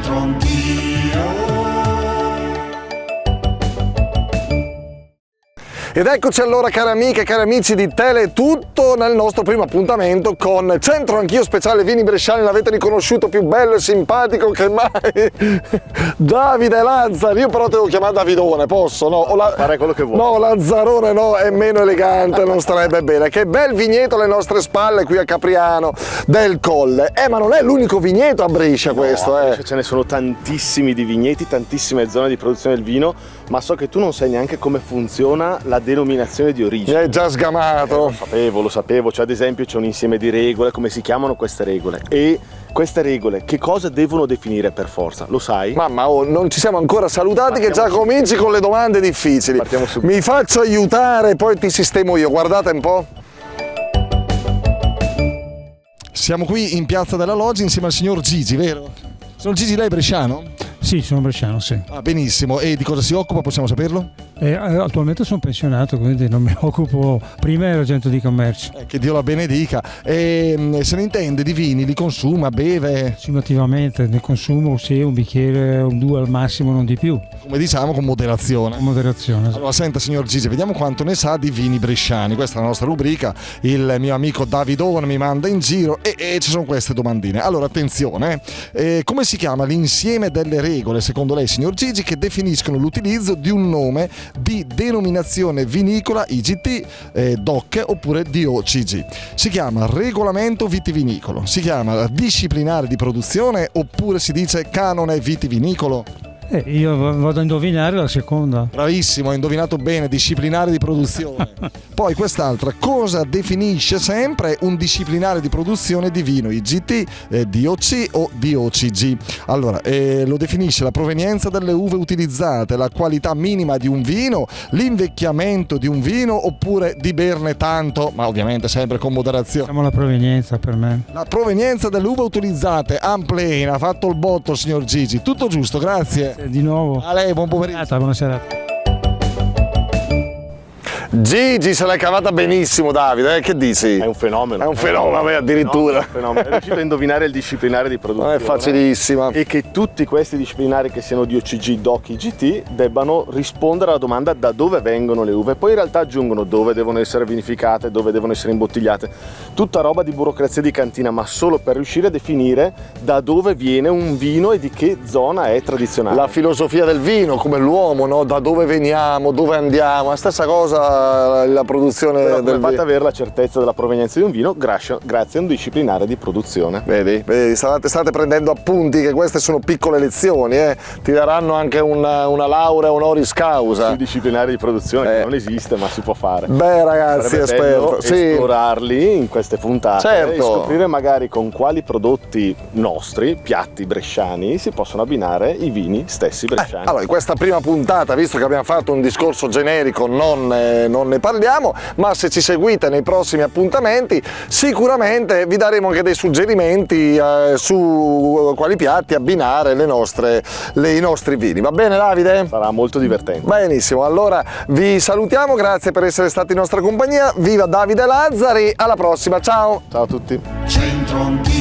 c'entro anch'io. Ed eccoci allora, cari amiche e cari amici di Teletutto, nel nostro primo appuntamento con Centro Anch'io speciale Vini Bresciani. L'avete riconosciuto, più bello e simpatico che mai, Davide Lazzari. Io però te lo chiamare Davidone, posso? No, fare quello che vuoi. No, Lazzarone no, è meno elegante, non starebbe bene. Che bel vigneto alle nostre spalle qui a Capriano del Colle. Ma non è l'unico vigneto a Brescia, questo, A Brescia ce ne sono tantissimi di vigneti, tantissime zone di produzione del vino, ma so che tu non sai neanche come funziona la denominazione di origine. Mi hai già sgamato. Lo sapevo, cioè ad esempio c'è un insieme di regole, come si chiamano queste regole? E queste regole che cosa devono definire per forza? Lo sai? Mamma, non ci siamo ancora salutati, che già cominci con le domande difficili. Partiamo subito. Mi faccio aiutare, poi ti sistemo io, guardate un po'. Siamo qui in Piazza della Loggia insieme al signor Gigi, vero? Signor Gigi, lei è bresciano? Sì, sono bresciano, sì. Ah, benissimo. E di cosa si occupa, possiamo saperlo? Attualmente sono pensionato, quindi non mi occupo. Prima ero agente di commercio. Che Dio la benedica. E se ne intende di vini, li consuma, beve? Attivamente, ne consumo sì, un bicchiere o due al massimo, non di più. Come diciamo, con moderazione. Con moderazione. Allora, senta signor Gigi, vediamo quanto ne sa di vini bresciani. Questa è la nostra rubrica. Il mio amico Davidone mi manda in giro e ci sono queste domandine. Allora, attenzione. Come si chiama l'insieme delle regole, secondo lei, signor Gigi, che definiscono l'utilizzo di un nome di denominazione vinicola IGT, DOC oppure DOCG? Si chiama regolamento vitivinicolo, si chiama disciplinare di produzione oppure si dice canone vitivinicolo? Io vado a indovinare la seconda. Bravissimo, hai indovinato bene, disciplinare di produzione. Poi quest'altra, cosa definisce sempre un disciplinare di produzione di vino IGT, DOC o DOCG? Allora, lo definisce la provenienza delle uve utilizzate, la qualità minima di un vino, l'invecchiamento di un vino oppure di berne tanto, ma ovviamente sempre con moderazione. Siamo la provenienza per me. La provenienza delle uve utilizzate, Amplane, ha fatto il botto signor Gigi, tutto giusto, grazie. Di nuovo. A lei, buon pomeriggio. Buona serata. Gigi se l'hai cavata benissimo, Davide, che dici? È un fenomeno. È un fenomeno, addirittura. È un fenomeno. È riuscito a indovinare il disciplinare di produzione. Non è facilissima. E che tutti questi disciplinari, che siano DOCG, DOC, IGT, debbano rispondere alla domanda da dove vengono le uve. Poi in realtà aggiungono dove devono essere vinificate, dove devono essere imbottigliate. Tutta roba di burocrazia di cantina, ma solo per riuscire a definire da dove viene un vino e di che zona è tradizionale. La filosofia del vino, come l'uomo, no? Da dove veniamo, dove andiamo, la stessa cosa la produzione. Però del fate vino. avere la certezza della provenienza di un vino grazie a un disciplinare di produzione. Vedi, state prendendo appunti, che queste sono piccole lezioni, ti daranno anche una laurea honoris causa. Sui disciplinari di produzione che non esiste, ma si può fare. Beh ragazzi, esperto. Esplorarli in queste puntate, certo. E scoprire magari con quali prodotti nostri, piatti bresciani, si possono abbinare i vini stessi bresciani. Allora, in questa prima puntata, visto che abbiamo fatto un discorso generico, non ne parliamo, ma se ci seguite nei prossimi appuntamenti sicuramente vi daremo anche dei suggerimenti su quali piatti abbinare i nostri vini. Va bene Davide? Sarà molto divertente. Benissimo, allora vi salutiamo, grazie per essere stati in nostra compagnia, viva Davide Lazzari, alla prossima, ciao! Ciao a tutti! C'entro anch'io.